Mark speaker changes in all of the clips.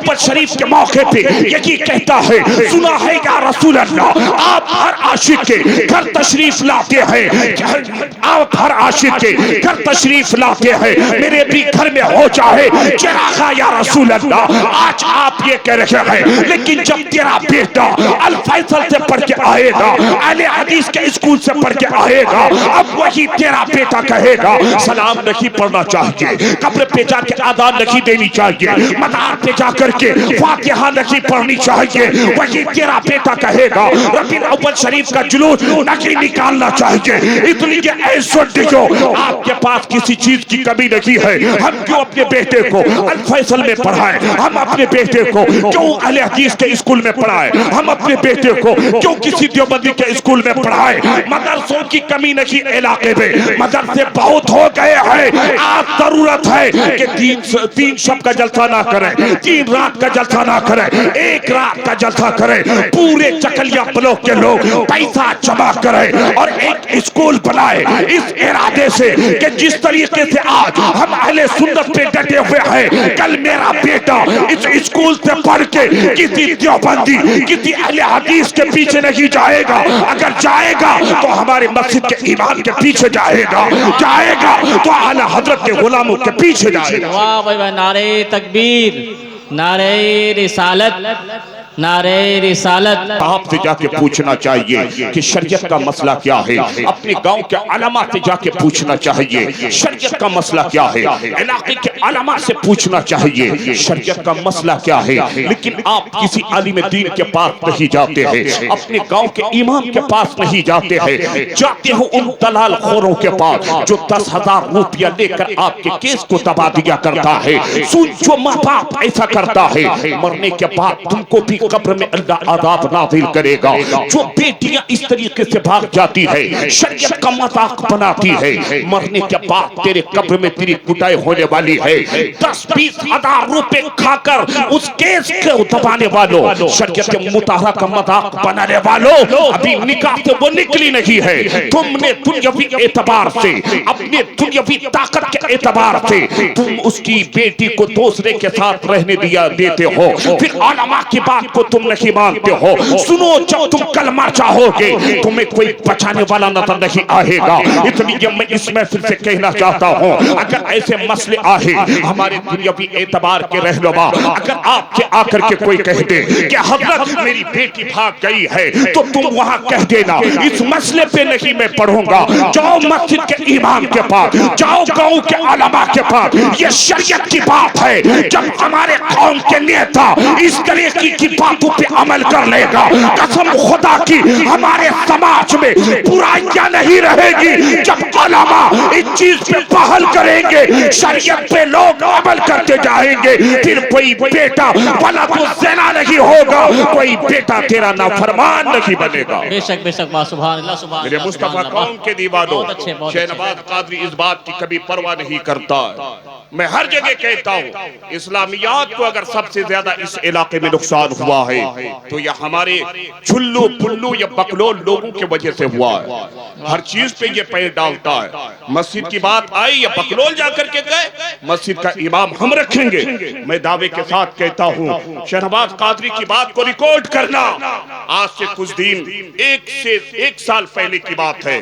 Speaker 1: اول شریف کے موقع پہ یہی کہتا ہے سنا ہے یا رسول اللہ آپ ہر عاشق کے گھر تشریف لاتے ہیں، آپ ہر عاشق کے گھر تشریف لاتے ہیں، میرے بھی گھر میں ہو جائے چراغا یا رسول اللہ۔ آج آپ یہ کہہ رہے ہیں لیکن جب تیرا بیٹا الفیصل سے پڑھ کے آئے گا، اہل حدیث کے اسکول سے پڑھ کے آئے گا، اب وہی تیرا بیٹا کہے گا سلام نہیں پڑھنا چاہیے، قبر پہ جا کے آدان نہیں دینی چاہیے، مزار پہ جا کر کے فاتحہ نہیں پڑھنی چاہیے، وہی تیرا بیٹا کہے گا ربیع الاول شریف کا جلوس نہیں نکالنا چاہیے۔ اس لیے اے سنیو، آپ کے پاس کسی چیز کی کمی نہیں ہے، ہم کیوں اپنے بیٹے کو الفیصل میں پڑھائیں، ہم اپنے بیٹے کو کیوں اہل حدیث کے اسکول میں پڑھائیں، ہم اپنے بیٹے کو کیوں کسی دیوبندی کے اسکول میں پڑھائیں۔ مدرسوں کی کمی نہیں علاقے میں، مدرسے بہت ہو گئے ہیں، آج ضرورت ہے کہ تین شب کا جلسہ نہ کریں، 3 رات کا جلسہ نہ کریں، 1 رات کا جلسہ کریں، پورے چکلیا بلاک کے لوگ پیسہ جمع کریں اور ایک اسکول بنائے اس ارادے سے کہ جس طریقے سے آج ہم اہل سنت پہ ڈٹے ہوئے ہیں، کل میرا بیٹا اس اسکول سے پڑھ کے کسی دیوبندی کسی اہل حدیث کے پیچھے نہیں جائے گا، اگر جائے گا تو ہمارے مسجد کے امام کے پیچھے جائے گا، جائے گا تو اعلی حضرت کے غلاموں کے پیچھے جائے گا۔
Speaker 2: واہ بھائی، نعرہ تکبیر، نعرہ رسالت، نعرہ رسالت۔
Speaker 1: آپ سے جا کے پوچھنا چاہیے کہ شریعت کا مسئلہ کیا ہے، اپنے گاؤں کے علماء سے جا کے پوچھنا چاہیے شریعت کا مسئلہ کیا ہے، علاقے کے علماء سے پوچھنا چاہیے شریعت کا مسئلہ کیا ہے۔ لیکن آپ کسی عالم دین کے پاس نہیں جاتے ہیں، اپنے گاؤں کے امام کے پاس نہیں جاتے ہیں، جاتے ہو ان دلال خوروں کے پاس جو 10,000 روپیہ لے کر آپ کے کیس کو دبا دیا کرتا ہے۔ سن، جو ماں باپ ایسا کرتا ہے مرنے کے بعد تم کو بھی قبر میں اللہ عذاب نازل کرے گا۔ جو بیٹیاں اس طریقے سے بھاگ جاتی ہے، شریعت کا مذاق بناتی ہے، مرنے کے بعد تیرے قبر میں تیری کٹائی ہونے والی ہے، 10-20 ہزار روپے کھا کر اس کیس کو دبانے والوں، شریعت کے مطالعہ کا مذاق بنانے والوں، ابھی نکاح سے وہ نکلی نہیں ہے، تم نے دنیاوی اعتبار سے، اپنے دنیاوی طاقت کے اعتبار سے تم اس کی بیٹی کو دوسرے کے ساتھ رہنے دیتے ہو، پھر علماء کی بات کو تم نہیں مانتے ہو۔ سنو، جب تم کلمہ چاہو گے تمہیں کوئی بچانے والا نظر نہیں آئے گا۔ اس لیے میں اس محفل سے کہنا چاہتا ہوں، اگر ایسے مسئلے آئے ہمارے دنیاوی اعتبار کے رہنما، اگر آپ کے آ کر کے کوئی کہہ دے کہ حضرت میری بیٹی بھاگ گئی ہے، تو تم وہاں کہہ دینا اس مسئلے پہ نہیں میں پڑھوں گا، جاؤ مسجد کے امام کے پاس، جاؤ گاؤں کے علماء کے پاس، یہ شریعت کی بات ہے۔ جب ہمارے قوم کے نیتا اس طریقے کی باتوں پہ عمل کر لے گا، قسم خدا کی ہمارے سماج میں برائیاں نہیں رہے گی۔ جب علماء اس چیز پہ پہل کریں گے، شریعت پہ لوگ عمل کرتے جائیں گے، پھر کوئی بیٹا ولد الزنا نہیں ہوگا، کوئی بیٹا تیرا نافرمان نہیں بنے گا۔
Speaker 2: بے شک بے شک، سبحان اللہ سبحان اللہ۔
Speaker 1: میرے مصطفیٰ قوم کے دیوانوں، شہنواز قادری اس بات کی کبھی پرواہ نہیں کرتا۔ میں ہر جگہ کہتا ہوں اسلامیات کو اگر سب سے زیادہ اس علاقے میں نقصان ہوا ہے تو یہ ہمارے جھلو پلو یا بکلول لوگوں کے وجہ سے ہوا ہے۔ ہر چیز پہ یہ پیر ڈالتا ہے، مسجد کی بات آئی یا بکلول جا کر کے گئے مسجد کا امام ہم رکھیں گے۔ میں دعوے کے ساتھ کہتا ہوں شہنواز قادری کی بات کو ریکارڈ کرنا، آج سے کچھ دن ایک سال پہلے کی بات ہے،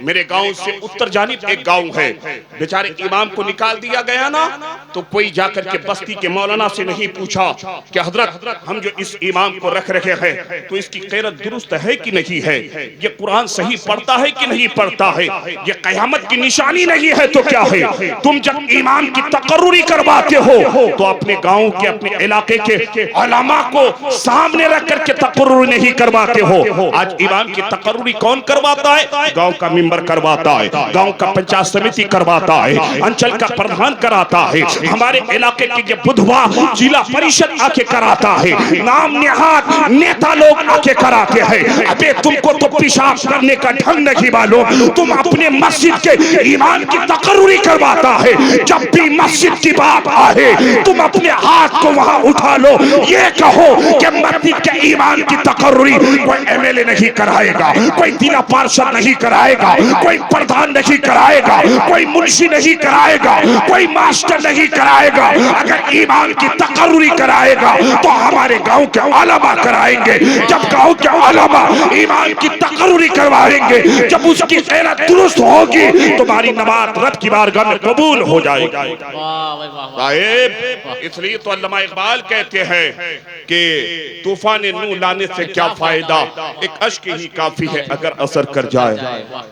Speaker 1: میرے گاؤں سے اتر جانب ایک گاؤں ہے، بیچارے امام کو نکال دیا گیا نا، تو کوئی جا کر کے بستی کے مولانا سے نہیں پوچھا کہ حضرت ہم جو اس امام کو رکھ رہے ہیں تو اس کی قیرت درست ہے کہ نہیں ہے، یہ قرآن صحیح پڑھتا ہے کہ نہیں پڑھتا ہے، یہ قیامت کی نشانی نہیں ہے تو کیا ہے۔ تم جب امام کی تقرری کرواتے ہو تو اپنے گاؤں کے، اپنے علاقے کے علماء کو سامنے رکھ کر کے تقرری نہیں کرواتے ہو۔ آج امام کی تقرری کون کرواتا ہے؟ گاؤں کا ممبر کرواتا ہے، گاؤں کا پنچایت سمیتی کرواتا ہے، انچل کا پردھان کراتا ہے، ہمارے علاقے کے بدھوا ضلع پریشد آ کے کراتا ہے، نام نہاد نیتا لوگ آ کے کراتے ہیں۔ ابے تم کو تو پیشاب کرنے کا ڈھنگ نہیں معلوم، تم اپنے مسجد کے امام کی تقرری کرواتا ہے، جب بھی مسجد کی بات آئے تم اپنے ہاتھ کو وہاں اٹھا لو، یہ کہو کہ مسجد کے امام کی تقرری کوئی ایم ایل اے نہیں کرائے گا، کوئی ضلع پارشد نہیں کرائے گا، کوئی پردھان نہیں کرائے گا، کوئی منشی نہیں کرائے گا، کوئی ماسٹر نہیں کرائے گا۔ اگر ایمان کی تقرری کرائے گا تو ہمارے گاؤں کے علماء کرائیں گے۔ جب گاؤں کے علماء ایمان کی تقرری کروائیں گے، جب اس کی غیرت درست ہوگی، تمہاری نماز رب کی بارگاہ میں قبول ہو جائے گی۔ صاحب اس لیے تو علامہ اقبال کہتے ہیں کہ طوفان نو لانے سے کیا فائدہ، ایک اشک ہی کافی ہے اگر اثر کر جائے۔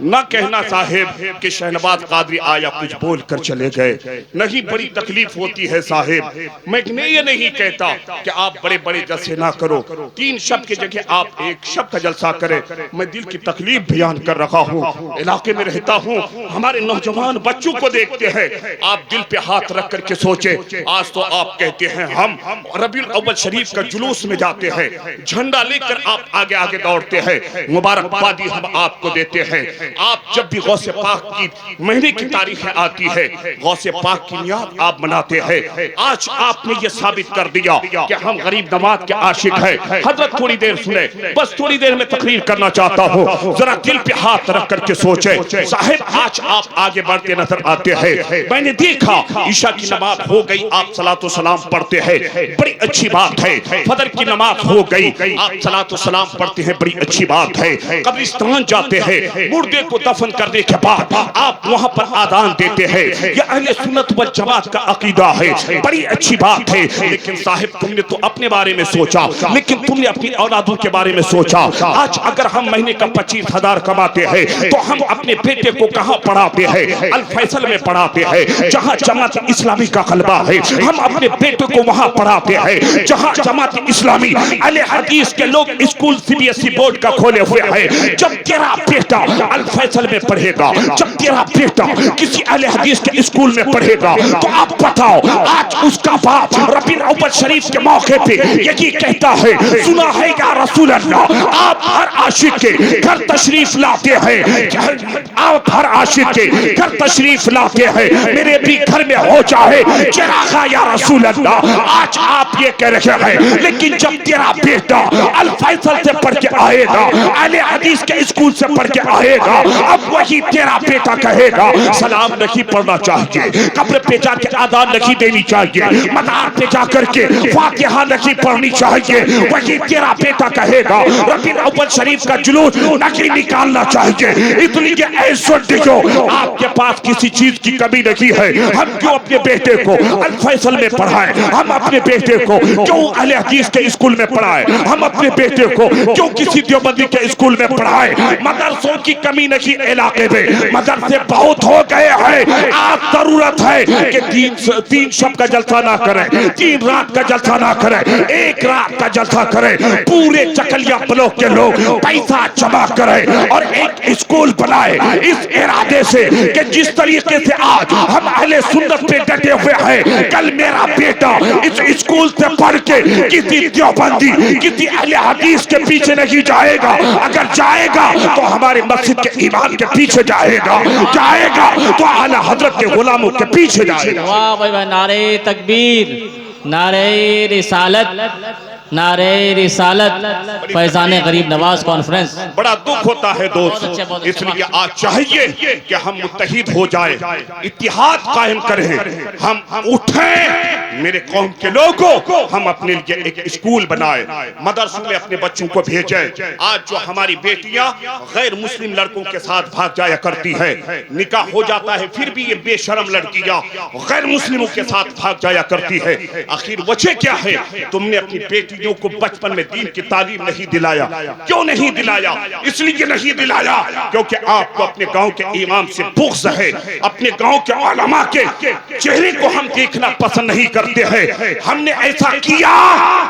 Speaker 1: نہ کہنا صاحب کہ شہنواز قادری آیا کچھ بول کر چلے گئے، نہیں بڑی تکلیف ہوتی ہے صاحب۔ میں یہ نہیں کہتا کہ آپ بڑے بڑے جلسے نہ کرو، 3 شب کی جگہ آپ 1 شب کا جلسہ کریں۔ میں دل کی تکلیف بیان کر رہا ہوں، علاقے میں رہتا ہوں، ہمارے نوجوان بچوں کو دیکھتے ہیں۔ آپ دل پہ ہاتھ رکھ کر کے سوچیں، آج تو آپ کہتے ہیں ہم ربیع الاول شریف کا جلوس میں جاتے ہیں، جھنڈا لے کر آپ آگے آگے دوڑتے ہیں، مبارکبادی ہم آپ کو دیتے ہیں۔ آپ جب بھی غوث پاک کی مہینے کی تاریخیں آتی ہے، غوث پاک کی نیاد آپ مناتے ہیں۔ آج آپ نے یہ ثابت کر دیا کہ ہم غریب نواز کے عاشق ہیں۔ حضرت تھوڑی دیر سنیں، بس تھوڑی دیر میں تقریر کرنا چاہتا ہوں، ذرا دل پہ ہاتھ رکھ کر کے سوچیں۔ صاحب آج آپ آگے بڑھتے نظر آتے ہیں، میں نے دیکھا عشاء کی نماز ہو گئی، آپ صلاۃ و سلام پڑھتے ہیں، بڑی اچھی بات ہے۔ فجر کی نماز ہو گئی، آپ صلاۃ و سلام پڑھتے ہیں، بڑی اچھی بات ہے۔ قبرستان جاتے ہیں، مردے کو دفن کرنے کے بعد آپ وہاں پر آذان دیتے ہیں، یہ اہل سنت والجماعت کا عقیدہ ہے، بڑی اچھی بات ہے۔ لیکن صاحب تم نے تو اپنے بارے میں سوچا، لیکن تم نے اپنی اولادوں کے بارے میں سوچا۔ آج اگر ہم مہینے کا 25,000 کماتے ہیں تو ہم اپنے بیٹے کو کہاں پڑھاتے ہیں؟ الفیصل میں پڑھاتے ہیں، جہاں جماعت اسلامی کا غلبہ ہے، ہم اپنے بیٹے کو وہاں پڑھاتے ہیں۔ جہاں جماعت اسلامی اہل حدیث کے لوگ اسکول CBSE بورڈ کا کھولے ہوئے ہیں، جب تیرا بیٹا الفیصل میں پڑھے گا، جب تیرا بیٹا کسی اہل حدیث کے اسکول میں پڑھے گا، تو آپ بتاؤ آج اس کا باپ ربیع الاول شریف کے موقع پہ یہی کہتا ہے، سنا ہے یا رسول اللہ آپ ہر عاشق کے گھر تشریف لاتے ہیں، آپ ہر عاشق کے گھر تشریف لاتے ہیں، میرے بھی گھر میں ہو چاہے چراغا یا رسول اللہ۔ آج آپ یہ کہہ رہے ہیں، لیکن جب تیرا بیٹا الفیصل سے پڑھ کے آئے گا، اہل حدیث کے اسکول سے پڑھ کے آئے گا، اب وہی تیرا بیٹا کہے گا سلام نہیں پڑھنا چاہیے، قبر پہ جا کے آذان نہیں دینی چاہیے، مزار پہ جا کر کے فاتحہ نہیں پڑھنی چاہیے، وہی تیرا بیٹا کہے گا ربیع الاول شریف کا جلوس نہیں نکالنا چاہیے۔ اس لیے اے سنیو، آپ کے پاس کسی چیز کی کمی نہیں ہے، ہم کیوں اپنے بیٹے کو الفیصل میں پڑھائیں؟ ہم اپنے بیٹے کو کیوں اہل حدیث کے اسکول میں پڑھائیں؟ ہم اپنے بیٹے کو کیوں کسی دیوبندی کے اسکول میں پڑھائیں؟ مدرسوں کی کمی نہیں علاقے میں، مدرسے بہت ہو گئے ہیں۔ آج ضرورت ہے کہ 3 شب کا جلسہ نہ کریں، 3 رات کا جلسہ نہ کریں، 1 رات کا جلسہ کریں، پورے چکلیا بلاک کے لوگ پیسہ جمع کریں اور ایک اسکول بنائے، اس ارادے سے کہ جس طریقے سے آج ہم اہل سنت پہ ڈٹے ہوئے ہیں، کل میرا بیٹا اس اسکول سے پڑھ کے کسی دیوبندی کسی اہل حدیث کے پیچھے نہیں جائے گا، اگر جائے گا تو ہمارے مسجد کے امام کے پیچھے جائے گا، جائے گا تو اعلی حضرت کے غلاموں کے پیچھے جائے گا۔
Speaker 2: واہ بھائی، نعرہ تکبیر، نعرہ رسالت، نعرہ رسالت، فیضان غریب نواز کانفرنس۔
Speaker 1: بڑا دکھ ہوتا ہے دوست، اس لیے آج چاہیے کہ ہم متحد ہو جائیں، اتحاد قائم کریں، ہم اٹھیں میرے قوم کے لوگوں، ہم اپنے لیے ایک اسکول بنائیں، مدرسوں میں اپنے بچوں کو بھیجیں۔ آج جو ہماری بیٹیاں غیر مسلم لڑکوں کے ساتھ بھاگ جایا کرتی ہے، نکاح ہو جاتا ہے پھر بھی یہ بے شرم لڑکیاں غیر مسلموں کے ساتھ بھاگ جایا کرتی ہے، آخر وجہ کیا ہے؟ تم نے اپنی بیٹیوں کو بچپن میں دین کی تعلیم نہیں دلایا۔ کیوں نہیں دلایا؟ اس لیے نہیں دلایا کیونکہ آپ کو اپنے گاؤں کے امام سے بغض ہے، اپنے گاؤں کے علماء کے چہرے کو ہم دیکھنا پسند نہیں کرتے ہیں۔ ہم نے ایسا کیا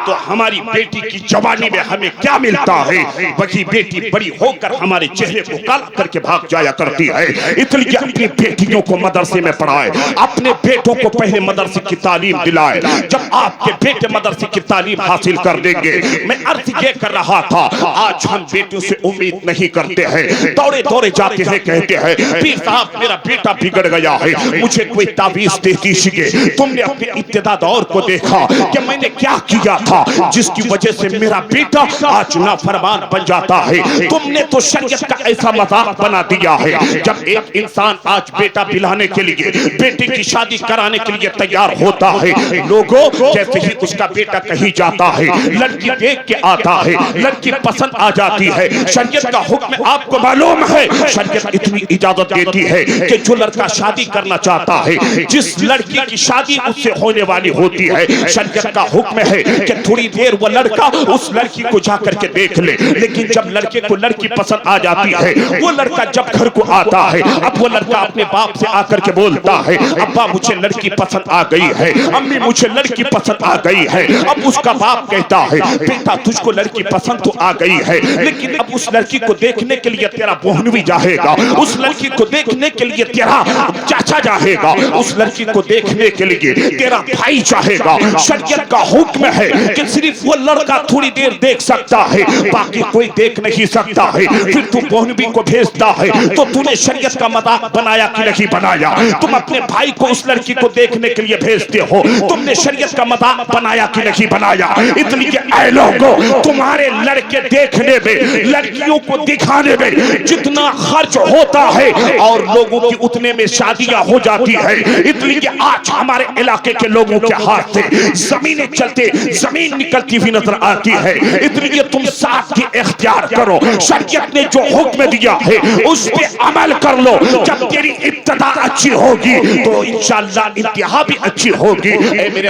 Speaker 1: تو ہماری بیٹی کی جوانی میں ہمیں کیا ملتا ہے؟ وہی بیٹی بڑی ہو کر ہمارے چہرے کو کالا کر کے بھاگ جایا کرتی ہے۔ اس لیے اپنی بیٹیوں کو مدرسے میں پڑھائے، اپنے بیٹوں کو پہلے مدرسے کی تعلیم دلائے، جب آپ کے بیٹے مدرسے کی تعلیم حاصل کر دیں گے. میں عرض یہ کر رہا تھا آج ہم بیٹوں سے امید نہیں کرتے ہیں, دوڑے دوڑے جاتے ہیں, کہتے ہیں پیر صاحب میرا بیٹا بگڑ گیا ہے, مجھے کوئی تعویذ دے دیجیے. تم نے اپنے ابتدا دور کو دیکھا کہ میں نے کیا کیا تھا جس کی وجہ سے میرا بیٹا آج نافرمان بن جاتا ہے. تم نے تو شریعت کا ایسا مذاق بنا دیا ہے. جب ایک انسان آج بیٹا پلانے کے لیے, بیٹے کی شادی کرانے کے لیے تیار ہوتا ہے, لوگوں جیسے ہی اس کا بیٹا کہیں جاتا ہے, لڑکی دیکھ کے آتا ہے, لڑکی پسند آ جاتی ہے. شریعت کا حکم آپ کو معلوم ہے, شریعت اتنی اجازت دیتی ہے کہ جو لڑکا شادی کرنا چاہتا ہے, جس لڑکی کی شادی اس سے ہونے والی ہوتی ہے, شریعت کا حکم ہے کہ تھوڑی دیر وہ لڑکا اس لڑکی کو جا کر کے دیکھ لے. لیکن جب لڑکے کو لڑکی پسند آ جاتی ہے, وہ لڑکا جب گھر کو آتا ہے, اب وہ لڑکا اپنے باپ سے آ کر کے بولتا ہے ابا مجھے لڑکی پسند آ گئی ہے, امی مجھے لڑکی پسند آ گئی ہے. اب اس کا باپ کہتا ہے بیٹا تجھ کو لڑکی پسند تو آ گئی ہے, لیکن اب اس لڑکی کو دیکھنے کے لیے تیرا بہنوی جاہے گا, اس لڑکی کو دیکھنے کے لیے تیرا چاچا جاہے گا, اس لڑکی کو دیکھنے کے لیے تیرا بھائی چاہے گا. شریعت کا حکم ہے کہ صرف وہ لڑکا تھوڑی دیر دیکھ سکتا ہے, باقی کوئی دیکھ نہیں سکتا ہے. پھر تو بہنوی کو بھیجتا ہے تو تو نے شریعت کا مذاق بنایا کہ نہیں بنایا؟ تم اپنے بھائی کو اس لڑکی کو دیکھنے کے لیے بھیجتے ہو, تم نے شریعت کا مذاق بنایا کہ نہیں بنایا؟ اس لیے اے لوگوں تمہارے لڑکے دیکھنے میں, لڑکیوں کو دکھانے میں جتنا خرچ ہوتا ہے اور لوگوں کی اتنے میں شادیاں ہو جاتی ہے. اس لیے آج ہمارے علاقے کے لوگوں کے ہاتھ سے زمینیں چلتے زمین نکلتی ہوئی نظر آتی ہے. اس لیے تم ساتھ کی اختیار کرو, شریعت نے جو حکم دیا ہے اس پہ عمل کر لو. جب تیری ابتدا اچھی ہوگی تو انشاءاللہ انتہا بھی اچھی ہوگی. اے میرے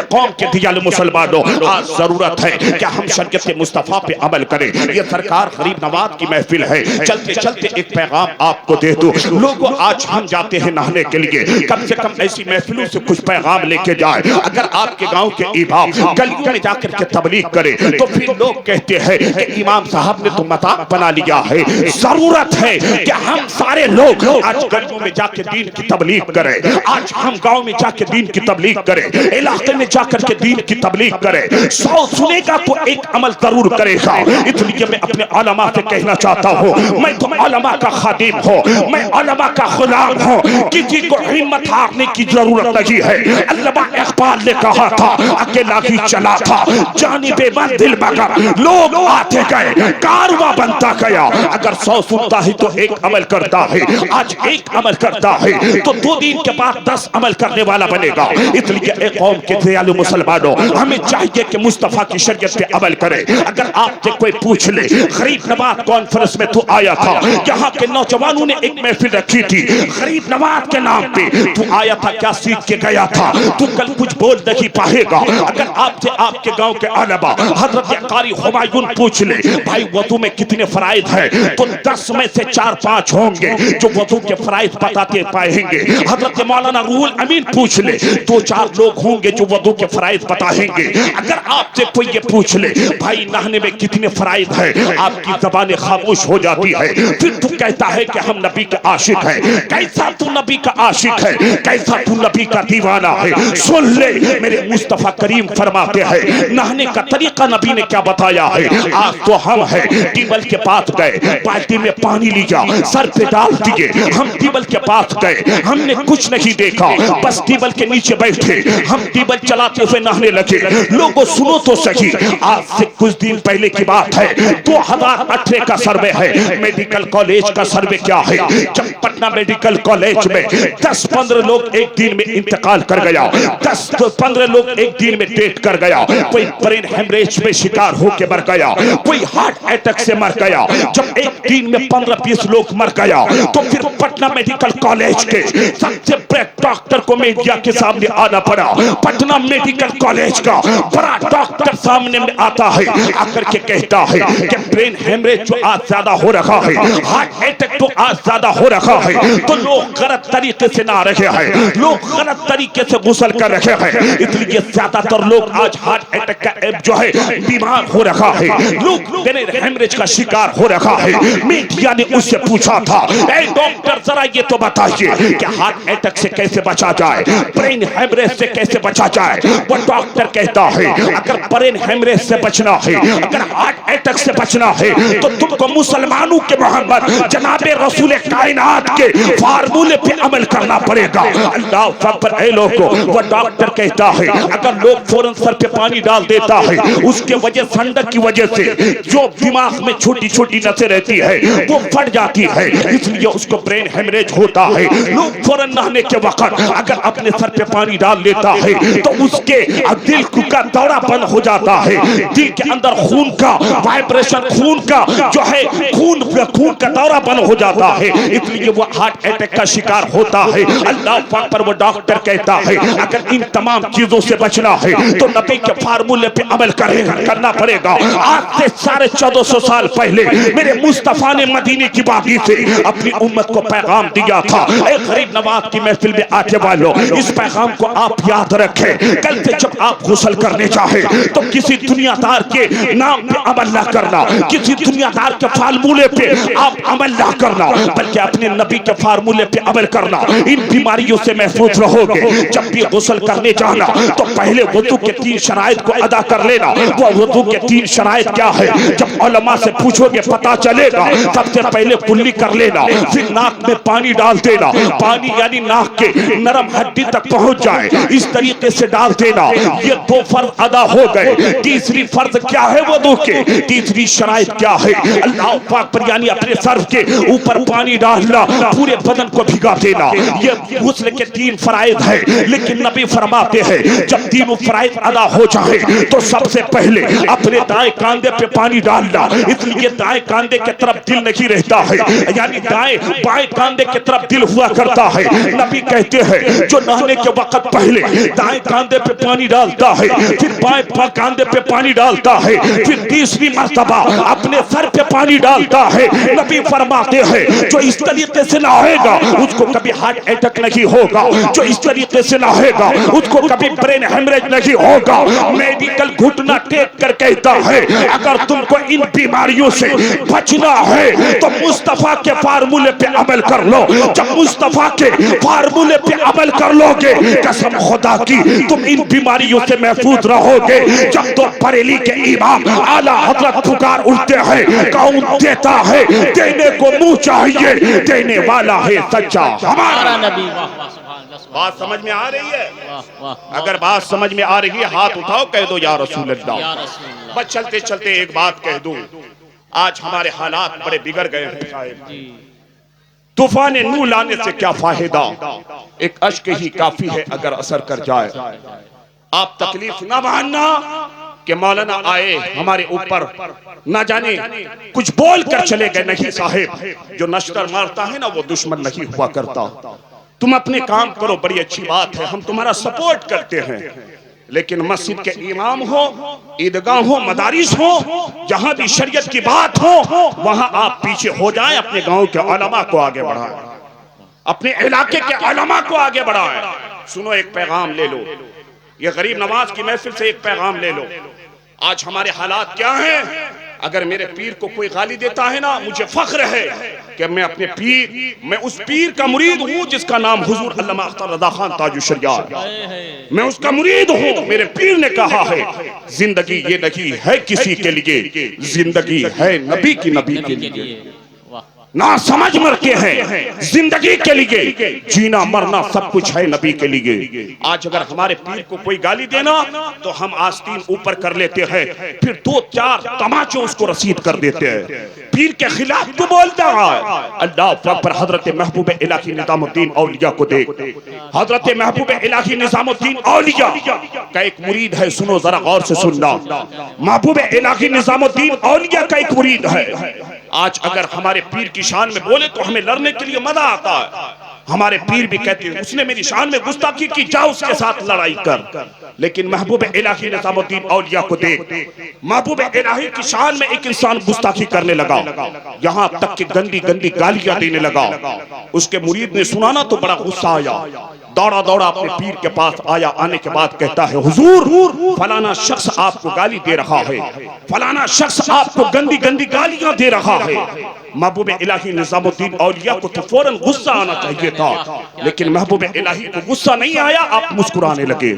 Speaker 1: قوم کے دیال مسلمانوں, آج ضرورت ہے کہ ہم شریعت مصطفیٰ پہ عمل کریں. یہ سرکار غریب نواز کی محفل ہے, چلتے چلتے ایک پیغام آپ کو دے دوں. لوگوں آج ہم جاتے ہیں نہانے کے لیے, کم سے کم ایسی محفلوں سے کچھ پیغام لے کے جائے. اگر آپ کے گاؤں کے امام گلیوں میں جا کر کے تبلیغ کرے تو پھر لوگ کہتے ہیں کہ امام صاحب نے تو مذاق بنا لیا ہے. ضرورت ہے کہ ہم سارے لوگ آج گلیوں میں جا کے دین کی تبلیغ کریں, آج ہم گاؤں میں جا کے دین کی تبلیغ کریں, علاقے میں جا کر کے دین کی تبلیغ کریں. 100 سنے گا تو ایک عمل ضرور کرے گا. اس لیے میں اپنے علماء سے کہنا چاہتا ہوں, میں تو علماء کا خادم ہوں, میں علماء کا غلام ہوں. کسی کو ہمت ہارنے کی ضرورت نہیں ہے. علامہ اقبال نے کہا تھا اکیلا ہی چلا تھا جانب منزل مگر لوگ آتے گئے کارواں بنتا گیا. اگر 100 سنتا ہے تو ایک عمل کرتا ہے, آج ایک عمل کرتا ہے تو 2 دن کے بعد 10 عمل کرنے والا بنے گا. اس لیے اے قوم کے دیالو مسلمانوں, ہمیں چاہیے کہ مصطفیٰ کی شریعت پہ عمل کرے. اگر آپ سے کوئی پوچھ لے غریب نواز کانفرنس میں تو آیا تھا, یہاں کے نوجوانوں نے ایک محفل رکھی تھی غریب نواز کے نام پہ, تو آیا تھا کیا سیکھ کے گیا تھا؟ تو کل کچھ بول نہیں پائے گا. اگر آپ سے آپ کے گاؤں کے علماء حضرت قاری ہمایون پوچھ لے بھائی وضو میں کتنے فرائض ہیں, تو 10 میں سے 4-5 ہوں گے جو وضو کے فرائض بتاتے پائیں گے. حضرت مولانا روح الامین پوچھ لے 2-4 لوگ ہوں گے جو وضو کے فرائض بتائیں گے. اگر آپ سے کوئی یہ پوچھ لے بھائی نہانے میں کتنے فرائض ہیں, آپ کی زبان خاموش ہو جاتی ہے. پھر تو کہتا ہے کہ ہم نبی کے عاشق ہیں. کیسا تو نبی کا عاشق ہے, کیسا تو نبی کا دیوانہ ہے. سن لے میرے مصطفیٰ کریم فرماتے ہیں نہانے کا طریقہ نبی نے کیا بتایا ہے. آج تو ہم ہیں ٹیبل کے پاس گئے, بالٹی میں پانی لیا سر پہ ڈال دیے, ہم ٹیبل کے پاس گئے, ہم نے کچھ نہیں دیکھا, بس ٹیبل کے نیچے بیٹھے, ہم ٹیبل چلاتے ہوئے نہانے لگے. لوگوں سنو تو صحیح, آج سے کچھ دن پہلے کی بات ہے, 2018 کا سروے ہے, میڈیکل کالج کا سروے کیا ہے. جب پٹنہ میڈیکل کالج میں 10-15 لوگ ایک دن میں انتقال کر گیا, 10-15 لوگ ایک دن میں ڈیتھ کر گیا. کوئی برین ہیمریج میں شکار ہو کے مر گیا, کوئی ہارٹ اٹیک سے مر گیا. جب ایک دن میں 15-20 لوگ مر گیا تو پھر پٹنہ میڈیکل کالج کے سب سے بڑے ڈاکٹر کو میڈیا کے سامنے آنا پڑا. پٹنہ میڈیکل کالج کا بڑا ڈاکٹر سامنے میں آتا ہے, آ کر کے کہتا ہے کہ برین ہیمریج جو آج زیادہ ہو رہا ہے, ہارٹ اٹیک تو آج زیادہ ہو رہا ہے, تو لوگ غلط طریقے سے نہ رہے ہیں, لوگ غلط طریقے سے غسل کر رہے ہیں. اس لیے زیادہ تر لوگ آج ہارٹ اٹیک کا ایپ جو ہے بیمار ہو رہا ہے, لوگ برین ہیمریج کا شکار ہو رہا ہے. میڈیا نے اس سے پوچھا تھا اے ڈاکٹر ذرا یہ تو بتائیے کہ ہارٹ اٹیک سے کیسے بچا جائے, برین ہیمریج سے کیسے بچا جائے. وہ ڈاکٹر کہتا ہے اگر برین ہیمریج سے بچنا ہے, اگر ہارٹ اٹیک سے بچنا ہے, تو تم کو مسلمانوں کے محمد جناب رسول کائنات کے فارمولے پہ عمل کرنا پڑے گا. اللہ اکبر. اے لوگوں, وہ ڈاکٹر کہتا ہے اگر لوگ فوراً سر پہ پانی ڈال دیتا ہے, اس کے وجہ سنڈک کی وجہ سے جو دماغ میں چھوٹی چھوٹی نسیں رہتی ہے وہ پھٹ جاتی ہے, اس لیے اس کو برین ہیمریج ہوتا ہے. لوگ فوراً نہانے کے وقت اگر اپنے سر پہ پانی ڈال لیتا ہے تو اس کے دل کا دورہ بند ہو جاتا ہے, دل کے اندر خون کا وائبریشن, خون کا جو ہے خون کا دورہ بند ہو جاتا ہے, اس لیے وہ ہارٹ اٹیک کا شکار ہوتا ہے. اللہ پاک پر وہ ڈاکٹر کہتا ہے اگر ان تمام چیزوں سے بچنا ہے تو نبی کے فارمولے پہ عمل کرنا پڑے گا. آج سے 1450 سال پہلے میرے مصطفیٰ نے مدینے کی وادی سے اپنی امت کو پیغام دیا تھا. اے غریب نواز کی محفل میں آنے والوں, اس پیغام کو آپ یاد رکھیں. کل سے جب آپ غسل کرنے چاہے تو کسی دنیا دار کے نام پہ عمل نہ کرنا, کسی دنیا دار کے فارمولے پہ آپ عمل نہ کرنا, بلکہ اپنے نبی کے فارمولے پہ عمل کرنا. ان بیماریوں سے محفوظ رہو گے. جب بھی غسل کرنے جانا تو پہلے وضو کے 3 شرائط کو ادا کر لینا. وہ وضو کے 3 شرائط کیا ہے جب علماء سے پوچھو گے پتا چلے گا. سب سے پہلے کلی کر لینا, پھر ناک میں پانی ڈال دینا, پانی یعنی ناک کے نرم ہڈی تک پہنچ جائے اس طریقے سے ڈال دینا. یہ 2 فرض ادا ہو گئے. تیسری فرض کیا ہے وضو کے, تیسری شرائط کیا ہے اللہ پاک پر یعنی اپنے سر کے اوپر پانی ڈالنا, پورے بدن کو بھگا دینا. یہ غسل کے 3 فرائض ہے, لیکن نبی فرماتے ہیں جب تینوں فرائض ادا ہو جائے تو سب سے پہلے اپنے دائیں کاندھے پہ پانی ڈالنا. اس لیے دائیں کاندھے کی طرف دل نہیں رہتا ہے, یعنی بائیں کاندھے کی طرف دل ہوا کرتا ہے. نبی کہتے ہیں جو نہانے کے وقت پہلے دائیں کاندھے پہ پانی ڈالتا ہے, پھر بائیں کاندھے پہ پانی ڈالتا ہے, پھر تیسری مرتبہ اپنے سر پہ پانی ڈالتا ہے, نبی فرماتے ہیں جو اس طریقے سے نہائے گا اس کو کبھی ہارٹ اٹیک نہیں ہوگا, جو اس طریقے سے نہائے گا اس کو کبھی برین ہیمریج نہیں ہوگا. میڈیکل گھٹنا ٹیک کر کہتا ہے اگر تم کو ان بیماریوں سے بچنا ہے تو مصطفیٰ کے فارمولے پہ عمل کر لو. جب مصطفیٰ کے فارمولے پہ عمل کر لو گے قسم خدا کی تم ان بیماریوں سے محفوظ رہو گے. جب تو بریلی کے امام اعلیٰ حضرت پکار اٹھتے ہیں کون دیتا ہے, دینے کو منہ چاہیے, دینے والا ہے سچا ہمارا نبی. بات سمجھ میں آ رہی ہے؟ اگر بات سمجھ میں آ رہی ہے ہاتھ اٹھاؤ کہہ دو یا رسول اللہ. بس چلتے چلتے ایک بات کہہ دوں, آج ہمارے حالات بڑے بگڑ گئے ہیں. طوفان نوح لانے سے کیا فائدہ, ایک اشک ہی کافی ہے اگر اثر کر جائے. آپ تکلیف نہ ماننا کہ مولانا آئے ہمارے اوپر نہ جانے کچھ بول کر چلے گئے. نہیں صاحب, جو نشتر مارتا ہے نا وہ دشمن نہیں ہوا کرتا. تم اپنے کام کرو, بڑی اچھی بات ہے, ہم تمہارا سپورٹ کرتے ہیں, لیکن مسجد کے امام ہو, عیدگاہ ہو, مدارس ہو, جہاں بھی شریعت کی بات ہو وہاں آپ پیچھے ہو جائیں. اپنے گاؤں کے علماء کو آگے بڑھائیں, اپنے علاقے کے علماء کو آگے بڑھائیں. سنو ایک پیغام لے لو, یہ غریب نواز کی محفل سے ایک پیغام لے لو. آج ہمارے حالات کیا ہیں, اگر میرے پیر کو کوئی گالی دیتا ہے نا مجھے فخر ہے کہ میں اپنے پیر, میں اس پیر کا مرید ہوں جس کا نام حضور علامہ اختر رضا خان تاج الشریعہ, میں اس کا مرید ہوں. میرے پیر نے کہا ہے زندگی یہ نہیں ہے کسی کے لیے, زندگی ہے نبی کی, نبی کے لیے. نہ سمجھ مرتے ہیں زندگی کے لیے, جینا مرنا سب کچھ ہے نبی کے لیے. آج اگر ہمارے پیر کو کوئی گالی دینا تو ہم آستین اوپر کر لیتے ہیں, پھر 2-4 تماچے اس کو رسید کر دیتے ہیں. پیر کے خلاف تو بولتا ہے. اللہ پاک پر حضرت محبوب الہی نظام الدین اولیاء کو دیکھ, حضرت محبوب الہی نظام الدین اولیاء کا ایک مرید ہے. سنو ذرا غور سے سننا, محبوب الہی نظام الدین اولیاء کا ایک مرید ہے. آج اگر ہمارے پیر کی شان میں بولے تو ہمیں لڑنے کے لیے مزہ آتا ہے. ہمارے پیر بھی کہتے ہیں اس نے میری شان میں گستاخی کی, جا اس کے ساتھ لڑائی کر. لیکن محبوب الہی نظام الدین اولیاء کو دیکھ, محبوب الہی کی شان میں ایک انسان گستاخی کرنے لگا, یہاں تک کہ گندی گندی گالیاں دینے لگا. اس کے مرید نے سنا نا تو بڑا غصہ آیا, دوڑا دوڑا اپنے پیر کے پاس آیا. آنے کے بعد کہتا ہے حضور فلانا شخص آپ کو گالی دے رہا ہے, فلانا شخص آپ کو گندی گندی گالیاں دے رہا ہے. محبوب الہی نظام الدین اولیاء کو تو فوراً غصہ آنا چاہیے تھا، لیکن محبوب الہی کو غصہ نہیں آیا، آپ مسکرانے لگے۔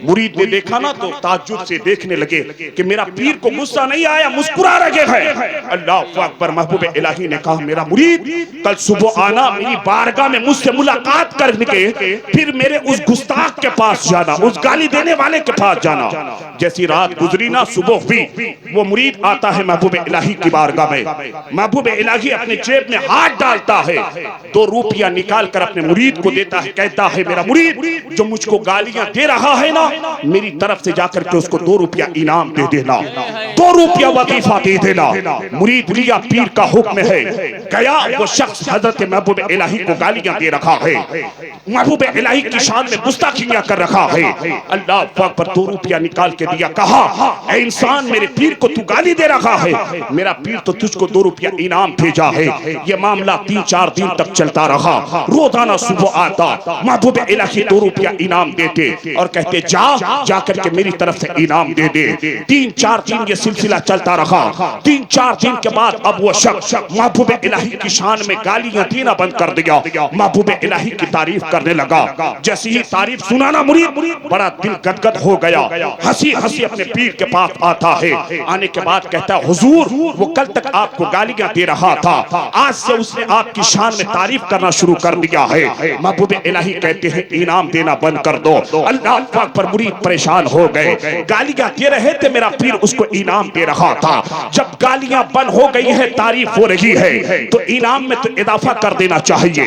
Speaker 1: مرید نے دیکھا نا تو تعجب سے دیکھنے لگے کہ میرا پیر کو غصہ نہیں آیا، مسکرا رہے ہیں۔ اللہ اکبر۔ محبوب الہی نے کہا میرا مرید کل صبح آنا، میری بارگاہ میں مجھ سے ملاقات کرنے کے، پھر میرے اس گستاخ کے پاس جانا، اس گالی دینے والے کے پاس جانا۔ جیسی رات گزری نا، صبح ہوئی، وہ مرید آتا ہے محبوب الہی کی بارگاہ میں۔ محبوب الہی اپنے جیب میں ہاتھ ڈالتا ہے، 2 روپیہ نکال کر اپنے مرید کو دیتا ہے، کہتا ہے میرا مرید جو مجھ کو گالیاں دے رہا ہے نا، میری طرف سے جا کر کے اس کو 2 روپیہ انعام دے دینا، 2 روپیہ وظیفہ دے دینا۔ مرید لیا، پیر کا حکم ہے، گیا، وہ شخص حضرت محبوب الہی کو گالیاں دے رکھا ہے، محبوب الہی کی شان میں گستاخیاں کر رکھا ہے۔ اللہ اکبر، 2 روپیہ نکال کے دیا، کہا اے انسان، میرے پیر کو تو گالی دے رکھا ہے، میرا پیر تو تجھ کو 2 روپیہ انعام بھیجا ہے۔ یہ معاملہ 3-4 دن تک چلتا رہا۔ روزانہ صبح آتا، محبوب الہی 2 روپیہ انعام دیتے اور کہتے جا کر کے میری طرف سے انعام دے دے۔ 3-4 دن یہ سلسلہ چلتا رہا۔ 3-4 دن کے بعد اب وہ شخص محبوب الہی کی شان میں گالیاں دینا بند کر دیا، محبوب الہی کی تعریف کرنے لگا۔ جیسی ہی تعریف سنانا مرید بڑا دل گدگد ہو گیا، ہنسی ہنسی اپنے پیر کے پاس آتا ہے۔ آنے کے بعد کہتا ہے حضور وہ کل تک آپ کو گالیاں دے رہا تھا، آج سے اس نے آپ کی شان میں تعریف کرنا شروع کر دیا ہے۔ محبوب الہی کہتے ہیں انعام دینا بند کر دو۔ اللہ پاک پر مرید پریشان ہو گئے، گالیاں دے رہے تھے، میرا پیر اس کو انعام دے رہا تھا، جب گالیاں بند ہو گئی ہے، تعریف ہو رہی ہے، تو انعام میں تو اضافہ کر دینا چاہیے،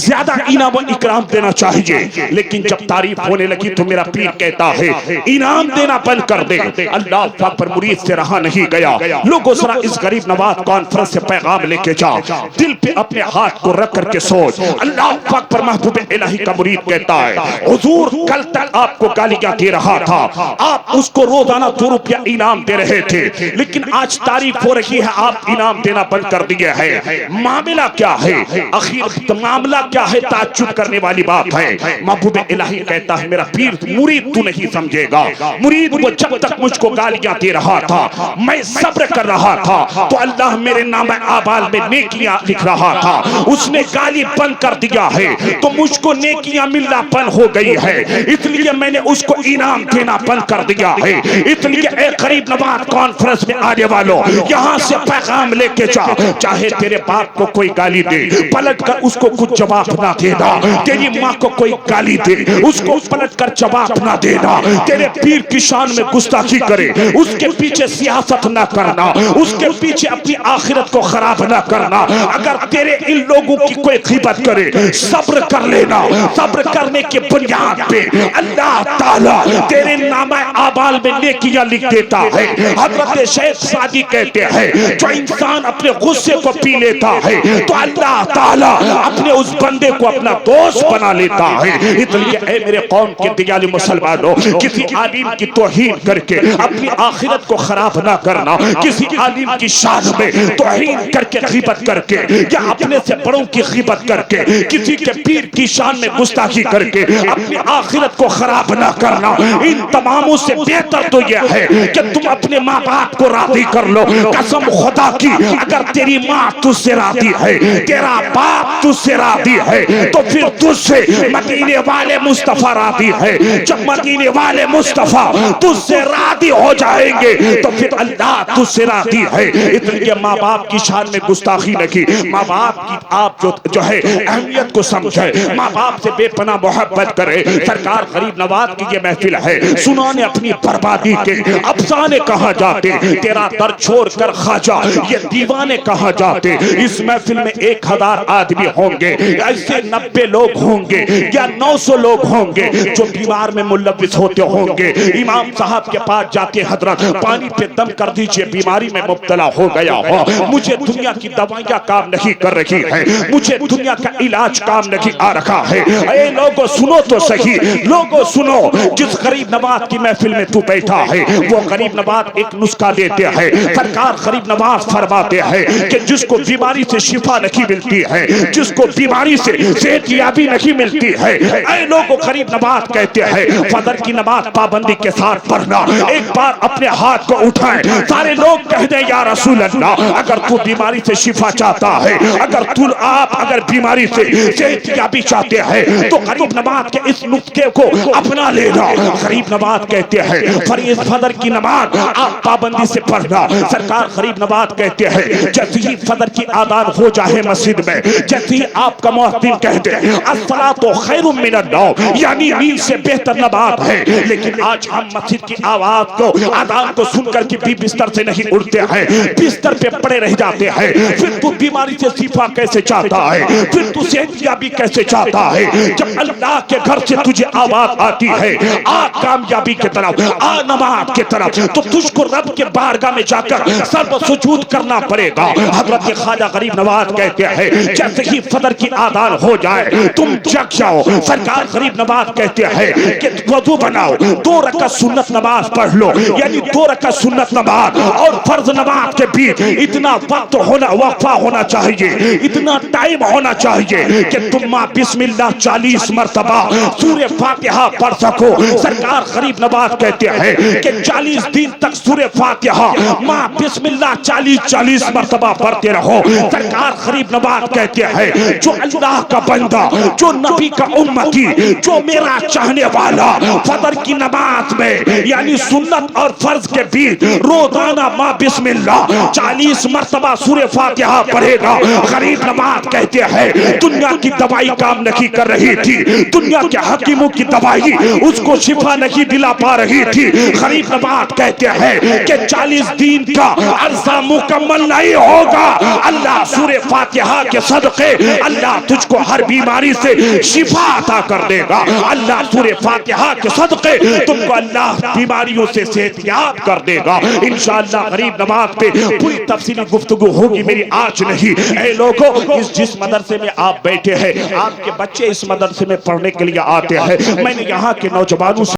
Speaker 1: زیادہ انعام و اکرام دینا چاہیے، لیکن جب تعریف ہونے لگی تو میرا پیر کہتا ہے انعام دینا بند کر دے۔ اللہ پاک پر مرید سے رہا نہیں گیا، لوگوں ذرا اس غریب نواز کانفرنس سے پیغام لے کے جا، دل پہ اپنے ہاتھ کو رکھ کر کے سوچ۔ اللہ پاک پر محبوب الہی کا مرید کہتا ہے حضور کل تک آپ کو گالیاں دے رہا تھا، آپ اس کو روزانہ 2 روپیہ انعام دے رہے تھے، لیکن آج تعریف ہو رہی ہے آپ انعام دینا بند کر دیے ہے، معاملہ کیا ہے؟ آخر معاملہ کیا ہے؟ تعجب کرنے والی بات ہے۔ محبوب الہی کہتا ہے میرا پیر مرید تو نہیں سمجھے گا، مرید وہ جب تک مجھ کو گالیاں دے رہا تھا میں صبر کر رہا تھا تو اللہ میرے نام اعمال میں نیکیاں لکھ رہا تھا، اس نے گالی بند کر دیا ہے تو مجھ کو نیکیاں ملنا بند ہو گئی ہے، اس لیے میں نے اس کو انعام دینا بند کر دیا ہے۔ اس لیے اے غریب نواز کانفرنس میں آنے والوں، یہاں سے پیغام لے کے جا، چاہے تیرے باپ کو کوئی گالی دے پلٹ کر اس کو کچھ جواب نہ دینا، تیری ماں کو کوئی گالی دے اس کو پلٹ کر جواب نہ دینا، تیرے پیر کی شان میں گستاخی کرے اس کے پیچھے سیاست نہ کرنا، اس کے پیچھے اپنی آخرت کو خراب نہ کرنا۔ اگر تیرے ان لوگوں کی کوئی غیبت کرے صبر کر لینا، صبر کرنے کے بنیاد پہ اللہ تعالیٰ تیرے نامہ اعمال میں نیکیاں لکھ دیتا ہے۔ حضرت شیخ سعدی کہتے ہیں جو انسان اپنے غصے کو پی لیتا ہے تو اللہ تعالیٰ اپنے اس بندے کو اپنا دوست بنا لیتا ہے۔ اس لیے اے میرے قوم کے دیالی مسلمانوں، کسی عالم کی توہین کر کے اپنی آخرت کو خراب نہ کرنا، کسی عالم کی شان میں توہین کر کے غیبت کر کے یا اپنے سے بڑوں کی غیبت کر کے کسی کے پیر کی شان میں گستاخی کر کے اپنی آخرت کو خراب نہ کرنا۔ ان تماموں سے بہتر تو یہ ہے کہ تم اپنے ماں باپ کو راضی کر لو۔ قسم خدا کی اگر تیری ماں تجھ سے راضی ہے، تیرا باپ تجھ سے راضی ہے، تو پھر تجھ سے مدینے والے مصطفیٰ راضی ہے۔ جب مدینے والے مصطفیٰ تجھ سے راضی ہو جائیں گے تو پھر اللہ تجھ سے راضی ہے۔ اس لیے ماں باپ کی شان میں گستاخی نہ کی، ماں باپ کی آپ جو ہے اہمیت کو سمجھے، ماں باپ سے بے پناہ محبت کرے۔ سرکار غریب نواز کی یہ محفل ہے، سنانے اپنی بربادی کے افسانے کہاں جاتے، تیرا در چھوڑ کر خواجہ یہ دیوانے کہاں جاتے۔ اس محفل میں 1000 آدمی ہوں گے، ایسے 90 لوگ ہوں گے یا 900 لوگ ہوں گے جو بیمار میں ملوث ہوتے ہوں گے۔ امام صاحب کے پاس جاتے حضرت پانی پہ دم کر دیجئے، بیماری میں مبتلا ہو گیا ہو، مجھے دنیا کی دوائیاں کام نہیں کر رہی ہے، مجھے دنیا کا علاج کام نہیں آ رہا ہے۔ اے لوگوں سنو تو صحیح، لوگوں سنو، جس غریب نواز کی محفل میں تو بیٹھا ہے وہ غریب نواز ایک نسخہ دیتے ہیں۔ سرکار غریب نواز فرماتے ہیں کہ جس کو بیماری سے شفا نہیں ملتی ہے، جس کو بیماری سے صحت یابی نہیں ملتی ہے، اے لوگوں غریب نواز کہتے ہیں فجر کی نماز پابندی کے ساتھ پڑھنا۔ ایک بار اپنے ہاتھ کو اٹھائیں، سارے لوگ کہہ دیں یا رسول اللہ اگر تو بیماری سے شفا چاہتا ہے، اگر بیماری سے صحت یابی چاہتے ہیں تو غریب نواز کے اس نسخے کو اپنا لینا۔ غریب نواز کہتے ہیں فریض فجر کی نماز آپ پابندی سے پڑھنا۔ سرکار غریب نواز کہتے ہیں جیسے ہی فجر کی آدان ہو جائے مسجد میں، جیسے ہی آپ کا مؤذن کہہ دے الصلاۃ خیر من النوم، یعنی نیند سے بہتر نماز ہے، لیکن آج ہم مسجد کی آواز کو آدان کو سن کر کے بھی بستر سے نہیں اٹھتے ہیں، بستر پہ پڑے رہ جاتے ہیں۔ پھر تو بیماری سے شفا کیسے چاہتا ہے؟ پھر تو صحت یابی کیسے چاہتا ہے؟ جب اللہ کے گھر سے تجھے آواز آتی ہے آ کامیابی کی طرف، آ نماز کی طرف، تو تجھ کو رب کے بارگاہ میں جا کر سر و سجود کرنا پڑے گا۔ حضرت خواجہ غریب نواز کہتے ہیں جیسے ہی فجر کی آدان ہو جائے تم جگ جاؤ۔ سرکار غریب نواز کہتے ہیں کہ وضو بناؤ، 2 رکعت سنت نماز پڑھ لو، یعنی 2 رکعت سنت نماز اور فرض نماز کے بیچ اتنا وقت ہونا، وقفہ ہونا چاہیے، اتنا ٹائم ہونا چاہیے کہ تم ماں بسم اللہ 40 مرتبہ سورہ فاتحہ پڑھ سکو۔ سرکار غریب نواز کہتے ہیں کہ 40 دن تک سورہ فاتحہ ماں بسم اللہ 40 مرتبہ پڑھتے رہو۔ سرکار غریب نواز کہتے ہیں جو اللہ کا بندہ، جو نبی کا امتی، جو میرا چاہنے والا فجر کی نماز میں یعنی سنت اور فرض کے بیچ روزانہ ماں بسم اللہ 40 مرتبہ سورہ فاتحہ پڑھے گا۔ غریب نواز کہتے ہیں دنیا کی دوائی کام نہیں کر رہی تھی، دنیا کے حکیموں کی دوائی اس کو شفا نہیں دلا پا رہی تھی۔ غریب نواز کہتے ہیں کہ 40 دن کا عرصہ مکمل نہیں ہوگا، اللہ سورہ فاتحہ کے صدقے اللہ تجھ کو ہر بیماری سے شفا عطا کر دے گا۔ اللہ سورہ فاتحہ کے صدقے تم کو اللہ بیماریوں سے صحت یاب کر دے گا۔ انشاءاللہ غریب نواز پہ پوری تفصیلی گفتگو ہوگی، میری آج نہیں۔ اے لوگوں، جس مدرسے میں آپ بیٹھے ہیں آپ کے بچے اس مدرسے میں پڑھنے کے لیے آتے ہیں، میں نے یہاں کے نوجوانوں سے